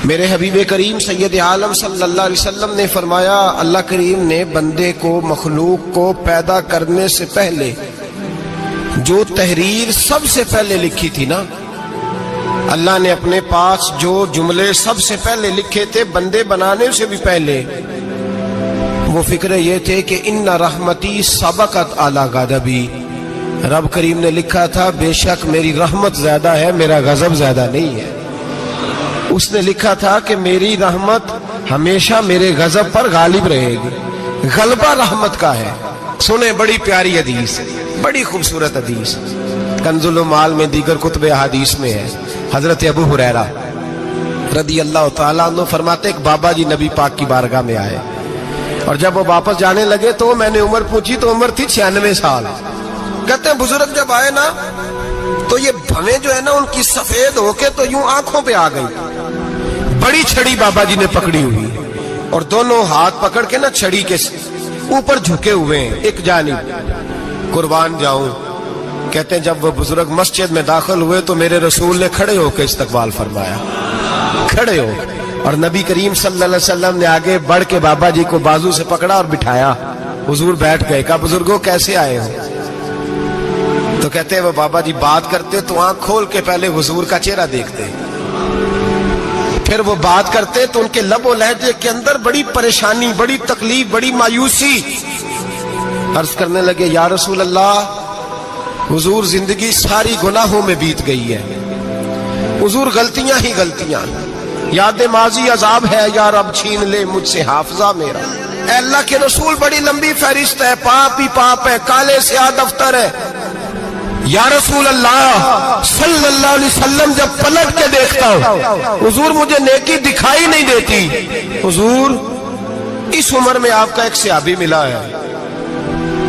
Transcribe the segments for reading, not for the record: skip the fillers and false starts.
میرے حبیب کریم سید عالم صلی اللہ علیہ وسلم نے فرمایا، اللہ کریم نے بندے کو، مخلوق کو پیدا کرنے سے پہلے جو تحریر سب سے پہلے لکھی تھی نا، اللہ نے اپنے پاس جو جملے سب سے پہلے لکھے تھے بندے بنانے سے بھی پہلے، وہ فکر یہ تھے کہ ان رحمتی سبقت اعلی غضبی، رب کریم نے لکھا تھا بے شک میری رحمت زیادہ ہے، میرا غضب زیادہ نہیں ہے۔ اس نے لکھا تھا کہ میری رحمت ہمیشہ میرے غضب پر غالب رہے گی، غلبہ رحمت کا ہے۔ سنیں بڑی پیاری حدیث، بڑی خوبصورت حدیث، کنز المال میں دیگر کتب احادیث میں ہے۔ حضرت ابو ہریرہ رضی اللہ تعالیٰ عنہ فرماتے ایک بابا جی نبی پاک کی بارگاہ میں آئے، اور جب وہ واپس جانے لگے تو میں نے عمر پوچھی تو عمر تھی 96 سال۔ کہتے ہیں بزرگ جب آئے نا تو یہ بھویں جو ہے نا ان کی سفید ہو کے تو یوں آنکھوں پہ آ گئی، بڑی چھڑی بابا جی نے پکڑی ہوئی اور دونوں ہاتھ پکڑ کے نا چھڑی کے اوپر جھکے ہوئے ہیں ایک جانب، قربان جاؤں۔ کہتے ہیں جب وہ بزرگ مسجد میں داخل ہوئے تو میرے رسول نے کھڑے ہو کے استقبال فرمایا، کھڑے ہو، اور نبی کریم صلی اللہ علیہ وسلم نے آگے بڑھ کے بابا جی کو بازو سے پکڑا اور بٹھایا، حضور بیٹھ گئے۔ کہا بزرگوں کیسے آئے ہو؟ تو کہتے ہیں وہ بابا جی بات کرتے تو آنکھ کھول کے پہلے حضور کا چہرہ دیکھتے، پھر وہ بات کرتے تو ان کے لب و لہجے کے اندر بڑی پریشانی، بڑی تکلیف، بڑی مایوسی۔ عرض کرنے لگے یا رسول اللہ، حضور زندگی ساری گناہوں میں بیت گئی ہے، حضور غلطیاں ہی غلطیاں، یاد ماضی عذاب ہے، یا رب چھین لے مجھ سے حافظہ میرا۔ اے اللہ کے رسول بڑی لمبی فہرست ہے، پاپ ہی پاپ ہے، کالے سیاہ دفتر ہے۔ یا رسول اللہ صلی اللہ علیہ وسلم جب پلٹ کے دیکھتا ہوں حضور مجھے نیکی دکھائی نہیں دیتی۔ حضور اس عمر میں آپ کا ایک صحابی ملا ہے،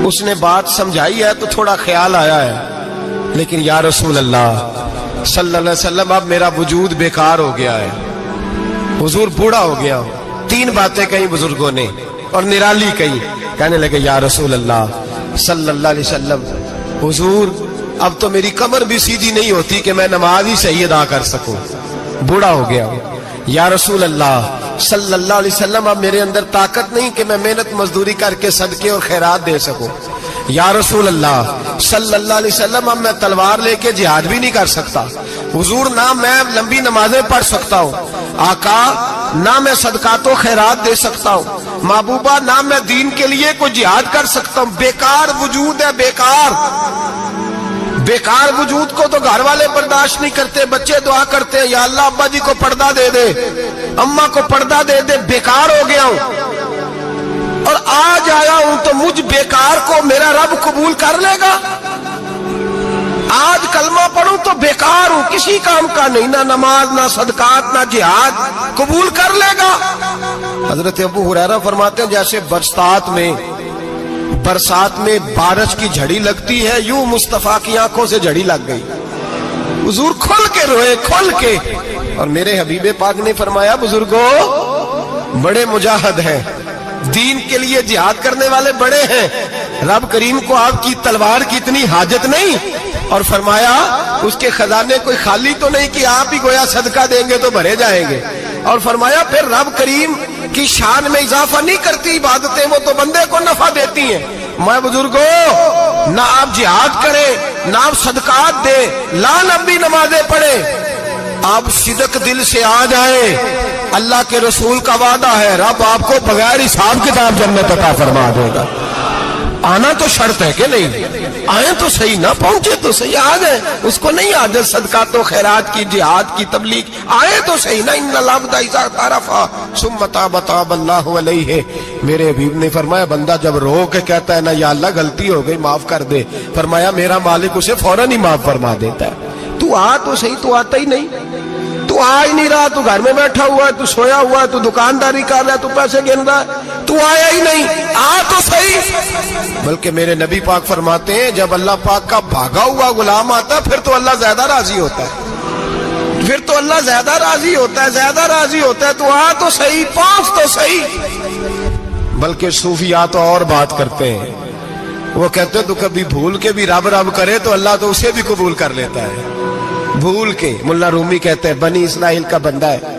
اس نے بات سمجھائی ہے تو تھوڑا خیال آیا ہے، لیکن یا رسول اللہ صلی اللہ علیہ وسلم اب میرا وجود بیکار ہو گیا ہے، حضور بوڑھا ہو گیا ہوں۔ 3 باتیں کہیں بزرگوں نے اور نرالی کہیں، کہنے لگے یا رسول اللہ صلی اللہ علیہ وسلم، حضور اب تو میری کمر بھی سیدھی نہیں ہوتی کہ میں نماز ہی صحیح ادا کر سکوں، بوڑھا ہو گیا ہوں۔ یا رسول اللہ صلی اللہ علیہ وسلم اب میرے اندر طاقت نہیں کہ میں محنت مزدوری کر کے صدقے اور خیرات دے سکوں۔ یا رسول اللہ صلی اللہ علیہ وسلم اب میں تلوار لے کے جہاد بھی نہیں کر سکتا، حضور نہ میں لمبی نمازیں پڑھ سکتا ہوں، آقا نہ میں صدقات و خیرات دے سکتا ہوں، محبوبہ نہ میں دین کے لیے کوئی جہاد کر سکتا ہوں، بیکار وجود ہے، بیکار بیکار وجود کو تو گھر والے برداشت نہیں کرتے، بچے دعا کرتے ہیں یا اللہ ابا جی کو پردہ دے دے، اماں کو پردہ دے دے، بیکار ہو گیا ہوں اور آج آیا ہوں تو مجھ بیکار کو میرا رب قبول کر لے گا؟ آج کلمہ پڑھوں تو بیکار ہوں، کسی کام کا نہیں، نہ نماز نہ صدقات نہ جہاد، قبول کر لے گا؟ حضرت ابو ہریرہ فرماتے ہیں جیسے برسات میں بارش کی جھڑی لگتی ہے، یوں مصطفیٰ کی آنکھوں سے جھڑی لگ گئی، حضور کھل کے روئے، کھل کے۔ اور میرے حبیب پاک نے فرمایا بزرگوں بڑے مجاہد ہیں، دین کے لیے جہاد کرنے والے بڑے ہیں، رب کریم کو آپ کی تلوار کی اتنی حاجت نہیں، اور فرمایا اس کے خزانے کوئی خالی تو نہیں کہ آپ ہی گویا صدقہ دیں گے تو بھرے جائیں گے، اور فرمایا پھر رب کریم کی شان میں اضافہ نہیں کرتی عبادتیں، وہ تو بندے کو نفع دیتی ہیں۔ میں بزرگوں نہ آپ جہاد کریں نہ آپ صدقات دیں، لا لمبی نمازیں پڑھیں، آپ صدق دل سے آ جائیں، اللہ کے رسول کا وعدہ ہے رب آپ کو بغیر حساب کتاب جنت عطا فرما دے گا۔ آنا تو شرط ہے کہ نہیں؟ آئیں تو صحیح، نہ پہنچے تو صحیح، آ جائیں، اس کو نہیں عادت صدقات و خیرات کی، جہاد کی، تبلیغ، آئیں تو صحیح نا۔ ان العبد اذا اعترف ثم تاب تاب اللہ علیہ، میرے حبیب نے فرمایا بندہ جب رو کے کہتا ہے نا یا اللہ غلطی ہو گئی معاف کر دے، فرمایا میرا مالک اسے فوراً ہی معاف فرما دیتا ہے۔ تو آ تو صحیح، تو آتا ہی نہیں، تو آ ہی نہیں رہا، تو گھر میں بیٹھا ہوا ہے، تو سویا ہوا ہے، تو دکانداری کر رہا ہے، تو پیسے گن رہا ہے، تو آیا ہی نہیں، آ تو صحیح۔ بلکہ میرے نبی پاک فرماتے ہیں جب اللہ پاک کا بھاگا ہوا غلام آتا ہے پھر تو اللہ زیادہ راضی ہوتا ہے، پھر تو اللہ زیادہ راضی ہوتا ہے، زیادہ راضی ہوتا ہے، تو آ تو صحیح، پہنچ تو صحیح۔ بلکہ صوفیاء تو اور بات کرتے ہیں، وہ کہتے ہیں تو کبھی بھول کے بھی رب رب کرے تو اللہ تو اسے بھی قبول کر لیتا ہے، بھول کے۔ ملا رومی کہتے ہیں بنی اسرائیل کا بندہ ہے،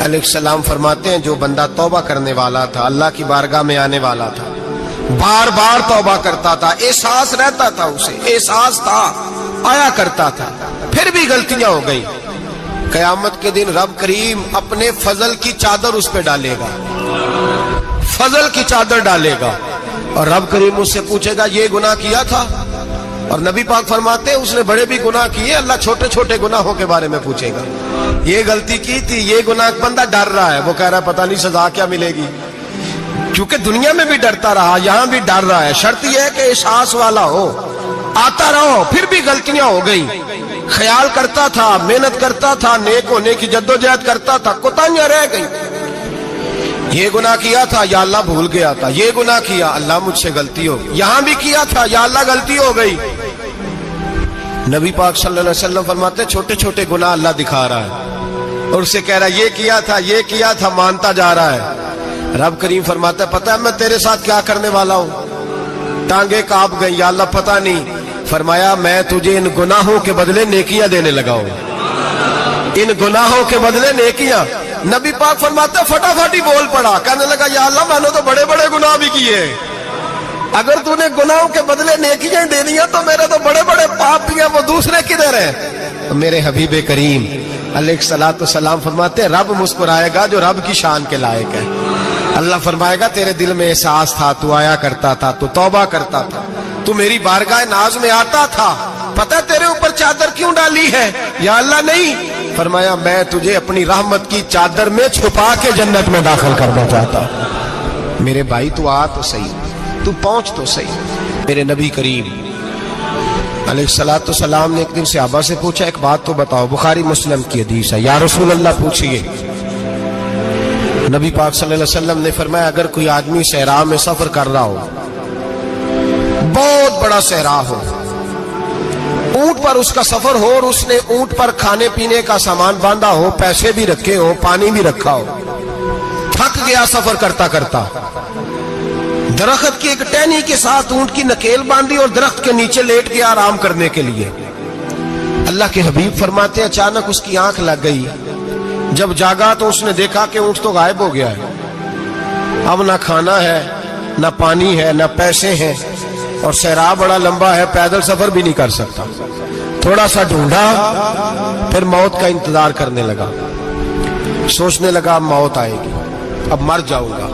علیہ السلام فرماتے ہیں جو بندہ توبہ کرنے والا تھا، اللہ کی بارگاہ میں آنے والا تھا، بار بار توبہ کرتا تھا، احساس رہتا تھا، اسے احساس تھا، آیا کرتا تھا، پھر بھی غلطیاں ہو گئی، قیامت کے دن رب کریم اپنے فضل کی چادر اس پہ ڈالے گا، فضل کی چادر ڈالے گا، اور رب کریم اس سے پوچھے گا یہ گناہ کیا تھا؟ اور نبی پاک فرماتے ہیں اس نے بڑے بھی گناہ کیے، اللہ چھوٹے چھوٹے گناہوں کے بارے میں پوچھے گا، یہ غلطی کی تھی، یہ گناہ، بندہ ڈر رہا ہے، وہ کہہ رہا ہے پتہ نہیں سزا کیا ملے گی، کیونکہ دنیا میں بھی ڈرتا رہا، یہاں بھی ڈر رہا ہے، شرط یہ ہے کہ احساس والا ہو، آتا رہو، پھر بھی غلطیاں ہو گئی، خیال کرتا تھا، محنت کرتا تھا، نیک ہونے کی جدوجہد کرتا تھا، کوتاہیاں رہ گئی، یہ گناہ کیا تھا یا اللہ بھول گیا تھا، یہ گناہ کیا اللہ مجھ سے غلطی ہو گئی، یہاں بھی کیا تھا یا اللہ غلطی ہو گئی۔ نبی پاک صلی اللہ علیہ وسلم فرماتے چھوٹے چھوٹے گناہ اللہ دکھا رہا ہے اور اسے کہہ رہا ہے یہ کیا تھا، مانتا جا رہا ہے۔ رب کریم فرماتا ہے پتہ ہے میں تیرے ساتھ کیا کرنے والا ہوں؟ ٹانگیں کانپ گئی، یا اللہ پتہ نہیں۔ فرمایا میں تجھے ان گناہوں کے بدلے نیکیاں دینے لگا ہوں، ان گناہوں کے بدلے نیکیاں۔ نبی پاک فرماتے ہیں فٹافٹ ہی بول پڑا، کہنے لگا یا اللہ میں نے تو بڑے بڑے گناہ بھی کیے، اگر تو نے گناہوں کے بدلے نیکیاں دے دیا تو میرے تو بڑے بڑے پاپ بھی ہیں، وہ دوسرے کدھر ہیں؟ میرے حبیب کریم علیہ الصلوۃ والسلام فرماتے ہیں رب مسکرائے گا جو رب کی شان کے لائق ہے۔ اللہ فرمائے گا تیرے دل میں احساس تھا، تو آیا کرتا تھا، تو توبہ کرتا تھا، تو میری بارگاہ ناز میں آتا تھا، پتہ تیرے اوپر چادر کیوں ڈالی ہے؟ یا اللہ نہیں، فرمایا میں تجھے اپنی رحمت کی چادر میں چھپا کے جنت میں داخل کرنا چاہتا ہوں۔ میرے بھائی تو آ تو صحیح، تو پہنچ تو صحیح۔ میرے نبی کریم علیہ الصلوۃ والسلام نے ایک دن صحابہ سے پوچھا ایک بات تو بتاؤ، بخاری مسلم کی حدیث ہے، یا رسول اللہ پوچھئے۔ نبی پاک صلی اللہ علیہ وسلم نے فرمایا اگر کوئی آدمی صحرا میں سفر کر رہا ہو، بہت بڑا صحرا ہو، اونٹ پر اس کا سفر ہو اور اس نے اونٹ پر کھانے پینے کا سامان باندھا ہو، پیسے بھی رکھے ہو، پانی بھی رکھا ہو، تھک گیا سفر کرتا کرتا، درخت کی ایک ٹہنی کے ساتھ اونٹ کی نکیل باندھی اور درخت کے نیچے لیٹ گیا آرام کرنے کے لیے۔ اللہ کے حبیب فرماتے ہیں اچانک اس کی آنکھ لگ گئی، جب جاگا تو اس نے دیکھا کہ اونٹ تو غائب ہو گیا ہے، اب نہ کھانا ہے، نہ پانی ہے، نہ پیسے ہیں، اور صحرا بڑا لمبا ہے، پیدل سفر بھی نہیں کر سکتا۔ تھوڑا سا ڈھونڈا، پھر موت کا انتظار کرنے لگا، سوچنے لگا اب موت آئے گی، اب مر جاؤں گا۔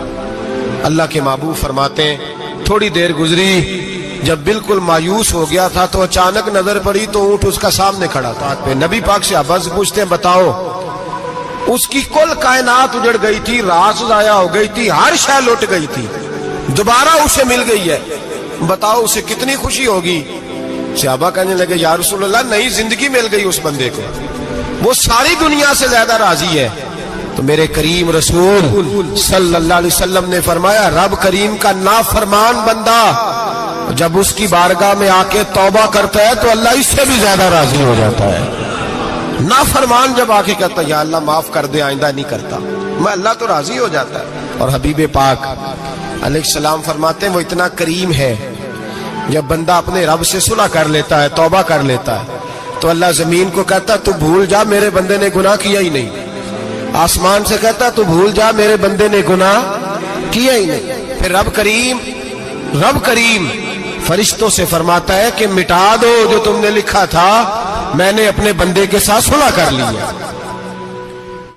اللہ کے محبوب فرماتے ہیں تھوڑی دیر گزری، جب بالکل مایوس ہو گیا تھا تو اچانک نظر پڑی تو اونٹ اس کا سامنے کھڑا تھا۔ نبی پاک سے عباس پوچھتے ہیں بتاؤ، اس کی کل کائنات اجڑ گئی تھی، راز ضائع ہو گئی تھی، ہر شے لٹ گئی تھی، دوبارہ اسے مل گئی ہے، بتاؤ اسے کتنی خوشی ہوگی؟ صحابہ کہنے لگے یا رسول اللہ نئی زندگی مل گئی اس بندے کو، وہ ساری دنیا سے زیادہ راضی ہے۔ تو میرے کریم رسول صلی اللہ علیہ وسلم نے فرمایا رب کریم کا نافرمان بندہ جب اس کی بارگاہ میں آ کے توبہ کرتا ہے تو اللہ اس سے بھی زیادہ راضی ہو جاتا ہے۔ نافرمان جب آ کے کہتا ہے یا اللہ معاف کر دے، آئندہ نہیں کرتا، میں اللہ تو راضی ہو جاتا ہے۔ اور حبیب پاک علیہ السلام فرماتے ہیں وہ اتنا کریم ہے، جب بندہ اپنے رب سے صلح کر لیتا ہے، توبہ کر لیتا ہے، تو اللہ زمین کو کہتا ہے تو بھول جا میرے بندے نے گناہ کیا ہی نہیں، آسمان سے کہتا تو بھول جا میرے بندے نے گناہ کیا ہی نہیں۔ پھر رب کریم فرشتوں سے فرماتا ہے کہ مٹا دو جو تم نے لکھا تھا، میں نے اپنے بندے کے ساتھ صلح کر لی ہے۔